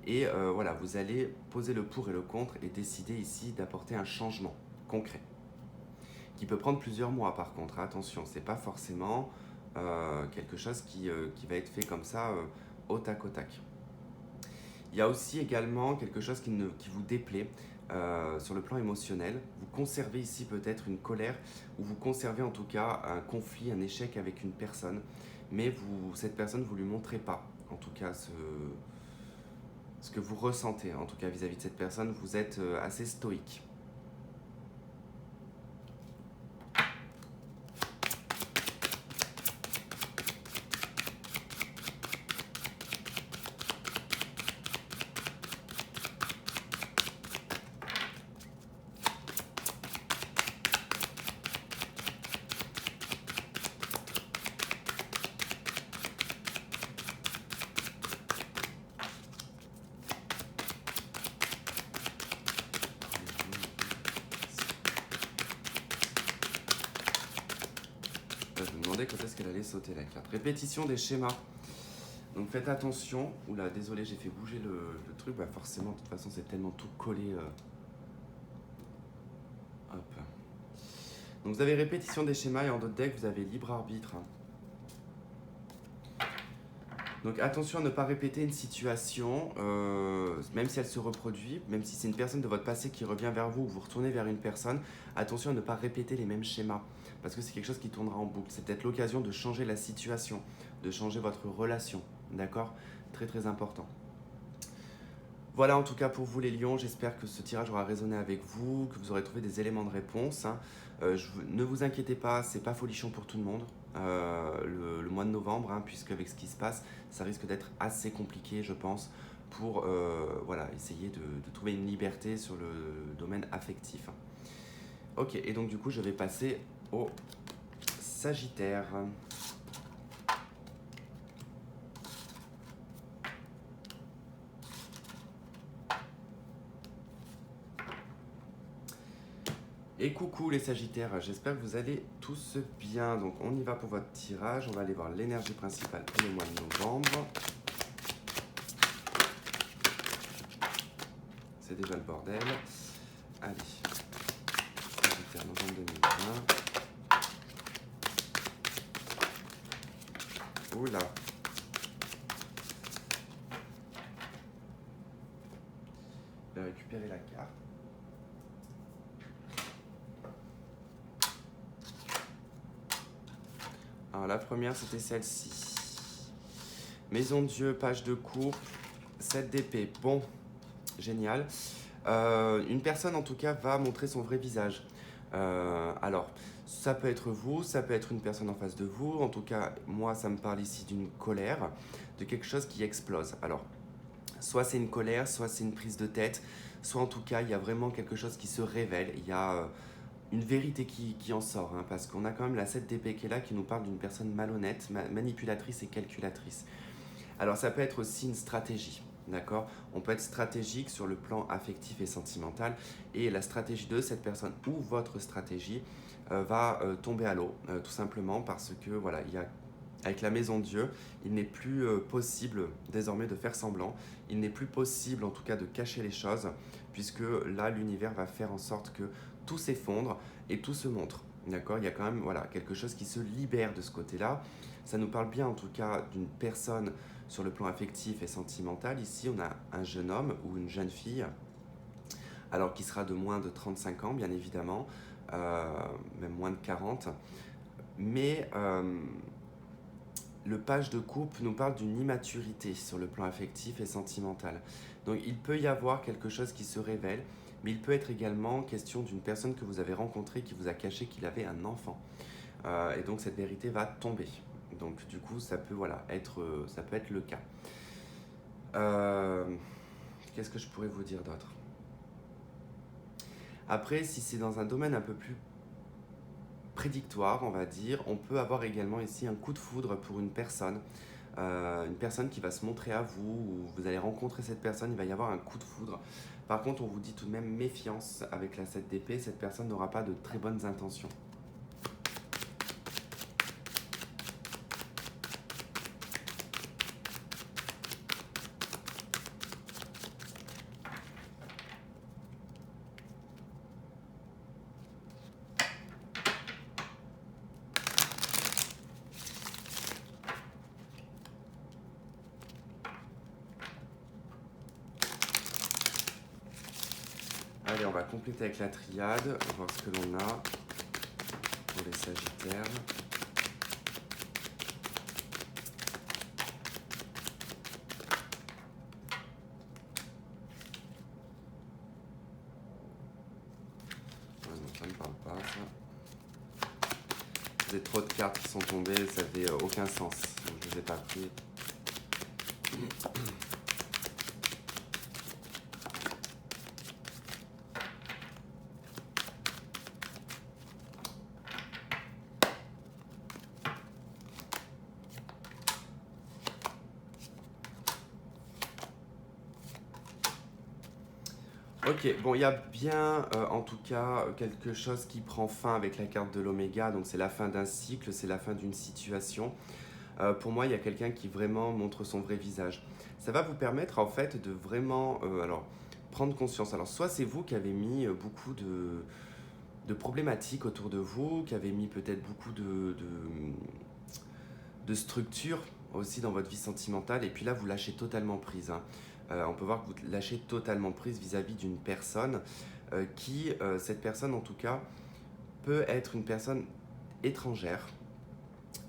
Et voilà, vous allez poser le pour et le contre et décider ici d'apporter un changement concret qui peut prendre plusieurs mois par contre. Attention, c'est pas forcément quelque chose qui va être fait comme ça au tac au tac. Il y a aussi également quelque chose qui vous déplaît sur le plan émotionnel. Vous conservez ici peut-être une colère ou vous conservez en tout cas un conflit, un échec avec une personne, mais cette personne, vous ne lui montrez pas en tout cas ce que vous ressentez. En tout cas vis-à-vis de cette personne, vous êtes assez stoïque. Je me demandais quand est-ce qu'elle allait sauter la carte. Répétition des schémas. Donc faites attention. Oula, désolé, j'ai fait bouger le truc. Bah forcément, de toute façon, c'est tellement tout collé. Hop. Donc vous avez répétition des schémas et en d'autres decks, vous avez libre arbitre. Donc attention à ne pas répéter une situation, même si elle se reproduit, même si c'est une personne de votre passé qui revient vers vous ou vous retournez vers une personne, attention à ne pas répéter les mêmes schémas, parce que c'est quelque chose qui tournera en boucle. C'est peut-être l'occasion de changer la situation, de changer votre relation, d'accord? Très très important. Voilà en tout cas pour vous les lions, j'espère que ce tirage aura résonné avec vous, que vous aurez trouvé des éléments de réponse. Ne vous inquiétez pas, c'est pas folichon pour tout le monde, le mois de novembre, puisque avec ce qui se passe, ça risque d'être assez compliqué je pense, pour voilà, essayer de trouver une liberté sur le domaine affectif. Ok, et donc du coup je vais passer au Sagittaire. Et coucou les Sagittaires, j'espère que vous allez tous bien. Donc on y va pour votre tirage, on va aller voir l'énergie principale pour le mois de novembre. C'est déjà le bordel. Allez, Sagittaire, novembre 2020. Oula. Je vais récupérer la carte. Alors la première, c'était celle-ci. Maison de Dieu, page de coupe, 7 d'épée. Bon, génial. Une personne, en tout cas, va montrer son vrai visage. Alors, ça peut être vous, ça peut être une personne en face de vous. En tout cas, moi, ça me parle ici d'une colère, de quelque chose qui explose. Alors, soit c'est une colère, soit c'est une prise de tête, soit en tout cas, il y a vraiment quelque chose qui se révèle. Il y a une vérité qui en sort, hein, parce qu'on a quand même la 7 d'épée qui est là, qui nous parle d'une personne malhonnête, manipulatrice et calculatrice. Alors ça peut être aussi une stratégie, d'accord? On peut être stratégique sur le plan affectif et sentimental, et la stratégie de cette personne ou votre stratégie va tomber à l'eau, tout simplement parce que voilà, avec la maison de Dieu, il n'est plus possible désormais de faire semblant, il n'est plus possible en tout cas de cacher les choses, puisque là l'univers va faire en sorte que tout s'effondre et tout se montre. D'accord? Il y a quand même voilà, quelque chose qui se libère de ce côté-là. Ça nous parle bien en tout cas d'une personne sur le plan affectif et sentimental. Ici, on a un jeune homme ou une jeune fille, alors qui sera de moins de 35 ans, bien évidemment, même moins de 40. Mais le page de coupe nous parle d'une immaturité sur le plan affectif et sentimental. Donc il peut y avoir quelque chose qui se révèle, mais il peut être également question d'une personne que vous avez rencontrée qui vous a caché qu'il avait un enfant. Et donc cette vérité va tomber. Donc du coup, ça peut, voilà, ça peut être le cas. Qu'est-ce que je pourrais vous dire d'autre? Après, si c'est dans un domaine un peu plus prédictoire, on va dire, on peut avoir également ici un coup de foudre pour une personne qui va se montrer à vous, ou vous allez rencontrer cette personne, il va y avoir un coup de foudre. Par contre, on vous dit tout de même méfiance avec la 7 d'épée, cette personne n'aura pas de très bonnes intentions. Allez, on va compléter avec la triade, voir ce que l'on a pour les Sagittaires. Ouais, non, ça ne parle pas, ça. Vous avez trop de cartes qui sont tombées, ça n'avait aucun sens, donc je ne les ai pas pris. Ok, bon, il y a bien en tout cas quelque chose qui prend fin avec la carte de l'Oméga, donc c'est la fin d'un cycle, c'est la fin d'une situation. Pour moi, il y a quelqu'un qui vraiment montre son vrai visage. Ça va vous permettre en fait de vraiment prendre conscience. Alors soit c'est vous qui avez mis beaucoup de problématiques autour de vous, qui avez mis peut-être beaucoup de structures aussi dans votre vie sentimentale, et puis là vous lâchez totalement prise, hein. On peut voir que vous lâchez totalement prise vis-à-vis d'une personne cette personne en tout cas, peut être une personne étrangère,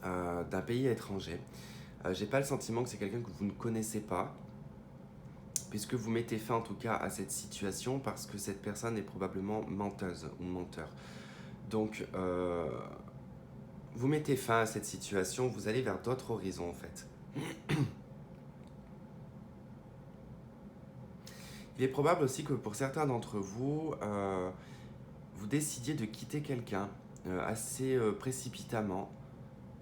d'un pays étranger. J'ai pas le sentiment que c'est quelqu'un que vous ne connaissez pas, puisque vous mettez fin en tout cas à cette situation parce que cette personne est probablement menteuse ou menteur. Donc vous mettez fin à cette situation, vous allez vers d'autres horizons en fait. Il est probable aussi que pour certains d'entre vous, vous décidiez de quitter quelqu'un assez précipitamment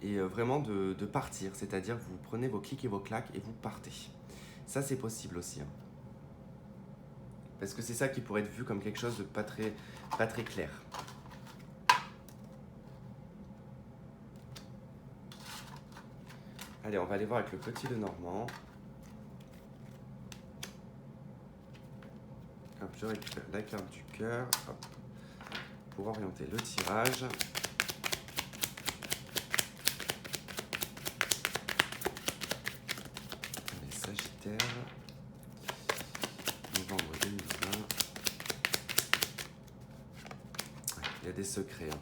et vraiment de partir, c'est-à-dire que vous prenez vos clics et vos claques et vous partez. Ça, c'est possible aussi, hein. Parce que c'est ça qui pourrait être vu comme quelque chose de pas très clair. Allez, on va aller voir avec le petit Lenormand. Hop, je récupère la carte du cœur pour orienter le tirage. Les Sagittaires, novembre 2020. Il y a des secrets, hein.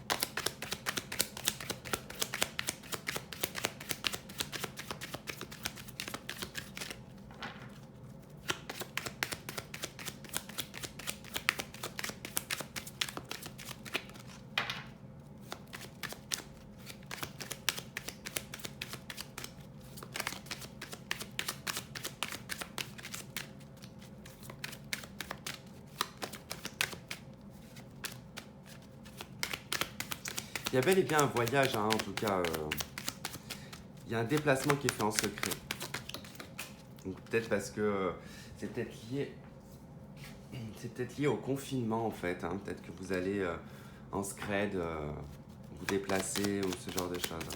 Il y a bel et bien un voyage, hein, en tout cas. Il y a un déplacement qui est fait en secret. Donc peut-être parce que c'est peut-être lié, c'est peut-être lié au confinement en fait, hein. Peut-être que vous allez en scred vous déplacer ou ce genre de choses.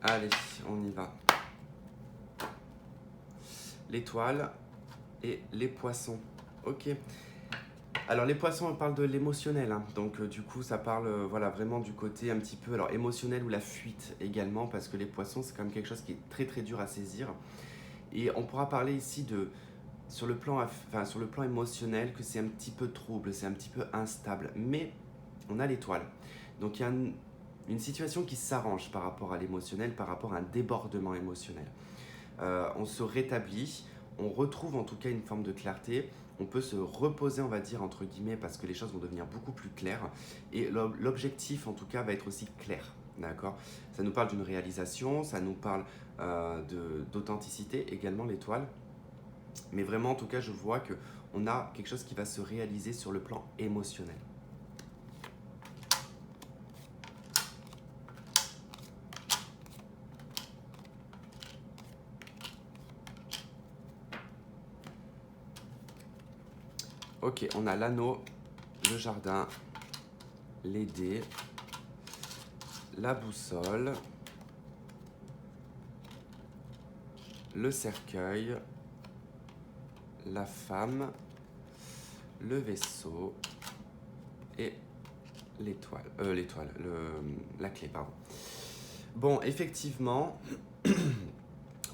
Allez, on y va. L'étoile et les poissons. Ok. Alors les poissons, on parle de l'émotionnel, hein. Donc du coup ça parle voilà, vraiment du côté un petit peu alors, émotionnel ou la fuite également, parce que les poissons c'est quand même quelque chose qui est très très dur à saisir. Et on pourra parler ici de, sur le plan émotionnel, que c'est un petit peu trouble, c'est un petit peu instable, mais on a l'étoile. Donc il y a une situation qui s'arrange par rapport à l'émotionnel, par rapport à un débordement émotionnel. On se rétablit, on retrouve en tout cas une forme de clarté, on peut se reposer, on va dire, entre guillemets, parce que les choses vont devenir beaucoup plus claires, et l'objectif en tout cas va être aussi clair, d'accord. Ça nous parle d'une réalisation, ça nous parle d'authenticité également, l'étoile, mais vraiment en tout cas je vois que on a quelque chose qui va se réaliser sur le plan émotionnel. Ok, on a l'anneau, le jardin, les dés, la boussole, le cercueil, la femme, le vaisseau et la clé, pardon. Bon, effectivement,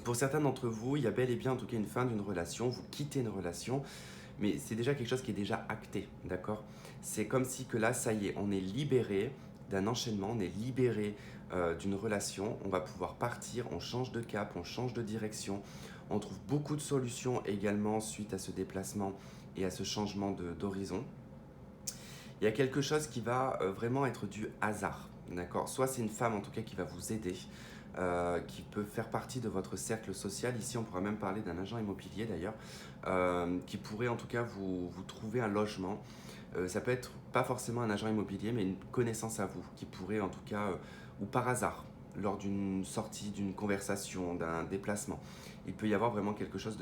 pour certains d'entre vous, il y a bel et bien en tout cas une fin d'une relation, vous quittez une relation, mais c'est déjà quelque chose qui est déjà acté, d'accord. C'est comme si que là, ça y est, on est libéré d'un enchaînement, on est libéré d'une relation, on va pouvoir partir, on change de cap, on change de direction, on trouve beaucoup de solutions également suite à ce déplacement et à ce changement d'horizon. Il y a quelque chose qui va vraiment être du hasard, d'accord. Soit c'est une femme en tout cas qui va vous aider, qui peut faire partie de votre cercle social. Ici, on pourra même parler d'un agent immobilier d'ailleurs, qui pourrait en tout cas vous trouver un logement. Ça peut être pas forcément un agent immobilier, mais une connaissance à vous, qui pourrait en tout cas, ou par hasard, lors d'une sortie, d'une conversation, d'un déplacement, il peut y avoir vraiment quelque chose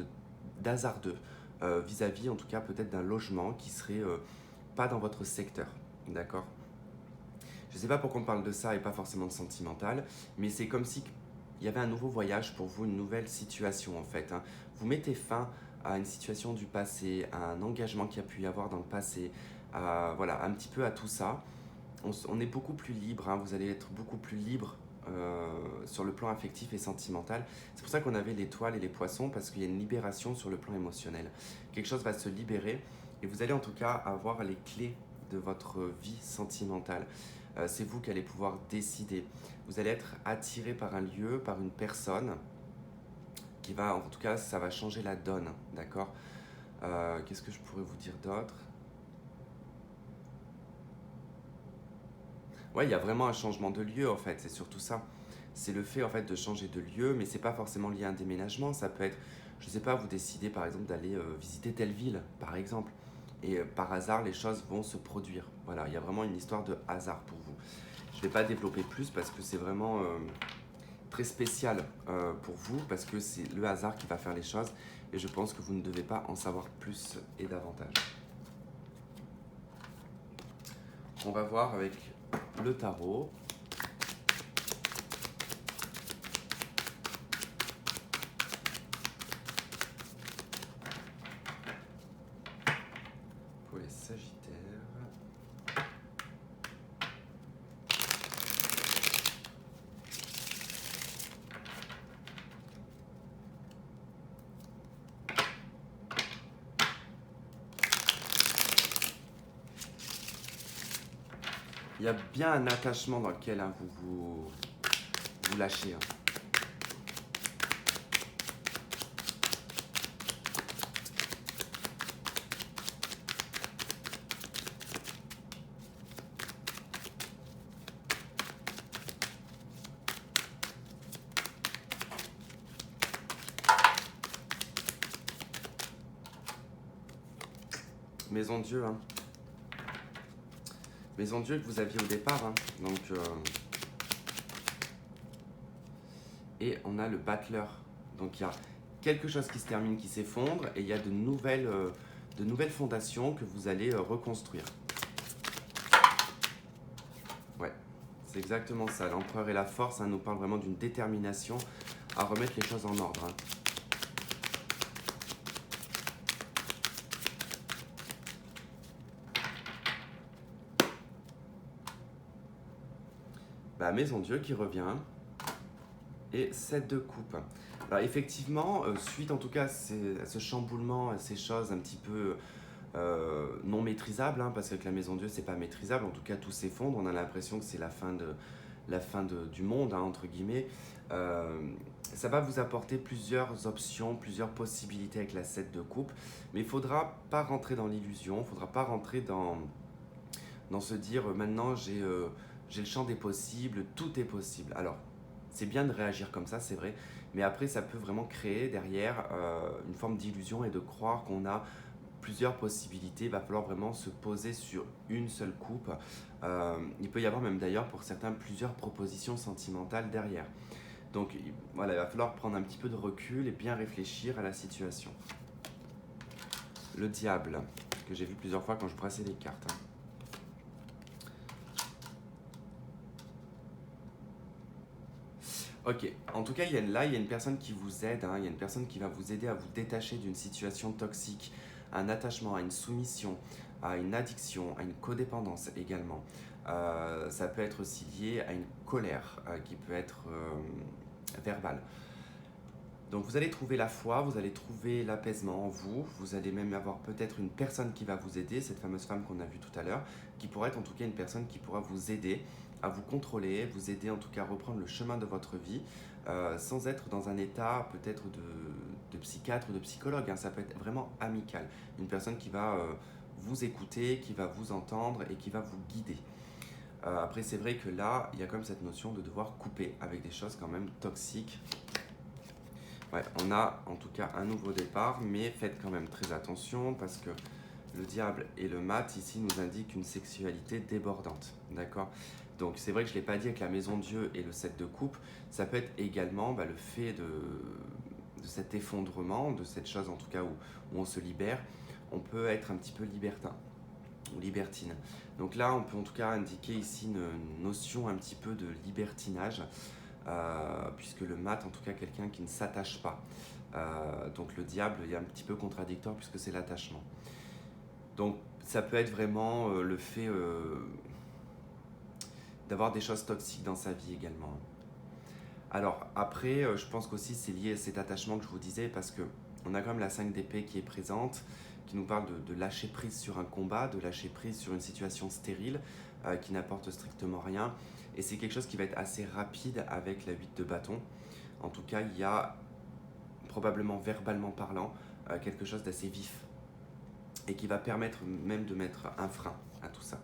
d'hasardeux vis-à-vis en tout cas peut-être d'un logement qui serait pas dans votre secteur, d'accord. Je ne sais pas pourquoi on parle de ça et pas forcément de sentimental, mais c'est comme si il y avait un nouveau voyage pour vous, une nouvelle situation en fait, hein. Vous mettez fin à une situation du passé, à un engagement qu'il y a pu y avoir dans le passé, voilà, un petit peu à tout ça. On est beaucoup plus libre, hein. Vous allez être beaucoup plus libre sur le plan affectif et sentimental. C'est pour ça qu'on avait l'étoile et les poissons, parce qu'il y a une libération sur le plan émotionnel. Quelque chose va se libérer et vous allez en tout cas avoir les clés de votre vie sentimentale. C'est vous qui allez pouvoir décider. Vous allez être attiré par un lieu, par une personne qui va, en tout cas, ça va changer la donne, d'accord. Qu'est-ce que je pourrais vous dire d'autre? Ouais, il y a vraiment un changement de lieu en fait, c'est surtout ça. C'est le fait en fait de changer de lieu, mais c'est pas forcément lié à un déménagement. Ça peut être, je sais pas, vous décidez par exemple d'aller visiter telle ville, par exemple, et par hasard les choses vont se produire. Voilà, il y a vraiment une histoire de hasard pour vous. Je vais pas développer plus parce que c'est vraiment très spécial pour vous, parce que c'est le hasard qui va faire les choses, et je pense que vous ne devez pas en savoir plus et davantage. On va voir avec le tarot. Pour les Sagittaires. Il y a bien un attachement dans lequel hein, vous lâchez. Hein. Maison Dieu, hein. Maison Dieu que vous aviez au départ, hein. Donc, et on a le battleur. Donc il y a quelque chose qui se termine, qui s'effondre, et il y a de nouvelles fondations que vous allez reconstruire. Ouais, c'est exactement ça. L'empereur et la force, hein, nous parle vraiment d'une détermination à remettre les choses en ordre, hein. Bah, Maison Dieu qui revient, et 7 de coupe. Alors effectivement, suite en tout cas à ce chamboulement, à ces choses un petit peu non maîtrisables, hein, parce qu'avec la Maison Dieu c'est pas maîtrisable, en tout cas tout s'effondre, on a l'impression que c'est la fin du monde, hein, entre guillemets. Ça va vous apporter plusieurs options, plusieurs possibilités avec la 7 de coupe, mais il ne faudra pas rentrer dans l'illusion, il ne faudra pas rentrer dans se dire maintenant j'ai le champ des possibles, tout est possible. Alors, c'est bien de réagir comme ça, c'est vrai, mais après ça peut vraiment créer derrière une forme d'illusion et de croire qu'on a plusieurs possibilités. Il va falloir vraiment se poser sur une seule coupe. Il peut y avoir même d'ailleurs pour certains plusieurs propositions sentimentales derrière. Donc voilà, il va falloir prendre un petit peu de recul et bien réfléchir à la situation. Le diable, que j'ai vu plusieurs fois quand je brassais les cartes, hein. Ok, en tout cas, il y a une personne qui vous aide, hein, il y a une personne qui va vous aider à vous détacher d'une situation toxique, à un attachement, à une soumission, à une addiction, à une codépendance également. Ça peut être aussi lié à une colère qui peut être verbale. Donc vous allez trouver la foi, vous allez trouver l'apaisement en vous, vous allez même avoir peut-être une personne qui va vous aider, cette fameuse femme qu'on a vue tout à l'heure, qui pourra être en tout cas une personne qui pourra vous aider à vous contrôler, vous aider en tout cas à reprendre le chemin de votre vie, sans être dans un état peut-être de psychiatre ou de psychologue, hein. Ça peut être vraiment amical, une personne qui va vous écouter, qui va vous entendre et qui va vous guider. Après c'est vrai que là, il y a quand même cette notion de devoir couper avec des choses quand même toxiques. Ouais, on a en tout cas un nouveau départ, mais faites quand même très attention parce que le diable et le mat ici nous indiquent une sexualité débordante, d'accord? Donc c'est vrai que je ne l'ai pas dit avec la Maison Dieu et le 7 de coupe, ça peut être également le fait de cet effondrement, de cette chose en tout cas où on se libère, on peut être un petit peu libertin ou libertine. Donc là on peut en tout cas indiquer ici une notion un petit peu de libertinage, puisque le mat, en tout cas quelqu'un qui ne s'attache pas. Donc le diable il est un petit peu contradictoire puisque c'est l'attachement. Donc ça peut être vraiment le fait d'avoir des choses toxiques dans sa vie également. Alors après, je pense qu'aussi c'est lié à cet attachement que je vous disais, parce qu'on a quand même la 5 d'épée qui est présente, qui nous parle de lâcher prise sur un combat, de lâcher prise sur une situation stérile qui n'apporte strictement rien. Et c'est quelque chose qui va être assez rapide avec la 8 de bâton. En tout cas, il y a probablement verbalement parlant quelque chose d'assez vif et qui va permettre même de mettre un frein à tout ça.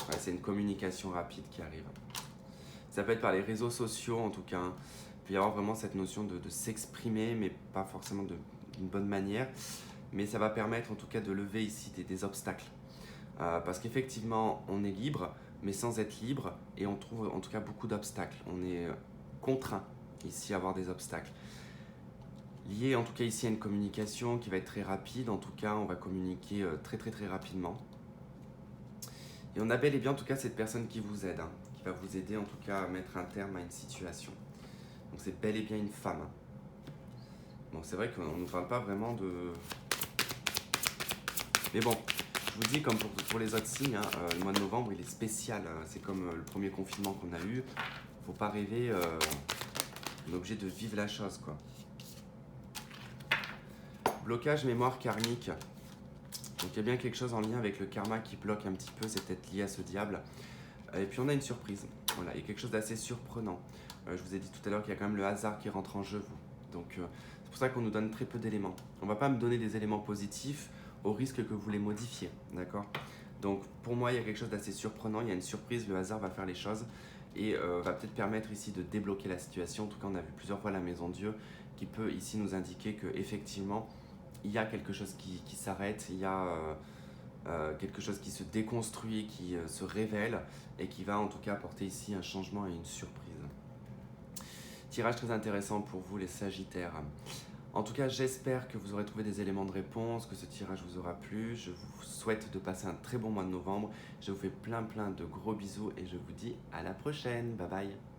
Ouais, c'est une communication rapide qui arrive. Ça peut être par les réseaux sociaux en tout cas, hein. Il peut y avoir vraiment cette notion de s'exprimer, mais pas forcément d'une bonne manière. Mais ça va permettre en tout cas de lever ici des obstacles. Parce qu'effectivement, on est libre, mais sans être libre, et on trouve en tout cas beaucoup d'obstacles. On est contraint ici à avoir des obstacles. Lié en tout cas ici à une communication qui va être très rapide, en tout cas on va communiquer très rapidement. Et on a bel et bien en tout cas cette personne qui vous aide, hein, qui va vous aider en tout cas à mettre un terme à une situation. Donc c'est bel et bien une femme, hein. Bon, c'est vrai qu'on ne nous parle pas vraiment de... Mais bon, je vous dis, comme pour les autres signes, hein, le mois de novembre, il est spécial. C'est comme le premier confinement qu'on a eu. Faut pas rêver, on est obligé de vivre la chose, quoi. Blocage mémoire karmique. Donc il y a bien quelque chose en lien avec le karma qui bloque un petit peu, c'est peut-être lié à ce diable. Et puis on a une surprise. Voilà, il y a quelque chose d'assez surprenant. Je vous ai dit tout à l'heure qu'il y a quand même le hasard qui rentre en jeu, vous. Donc c'est pour ça qu'on nous donne très peu d'éléments. On ne va pas me donner des éléments positifs au risque que vous les modifiez, d'accord? Donc pour moi, il y a quelque chose d'assez surprenant, il y a une surprise, le hasard va faire les choses et va peut-être permettre ici de débloquer la situation. En tout cas, on a vu plusieurs fois la Maison Dieu qui peut ici nous indiquer que effectivement il y a quelque chose qui s'arrête, il y a quelque chose qui se déconstruit, qui se révèle et qui va en tout cas apporter ici un changement et une surprise. Tirage très intéressant pour vous les Sagittaires. En tout cas, j'espère que vous aurez trouvé des éléments de réponse, que ce tirage vous aura plu. Je vous souhaite de passer un très bon mois de novembre. Je vous fais plein de gros bisous et je vous dis à la prochaine. Bye bye.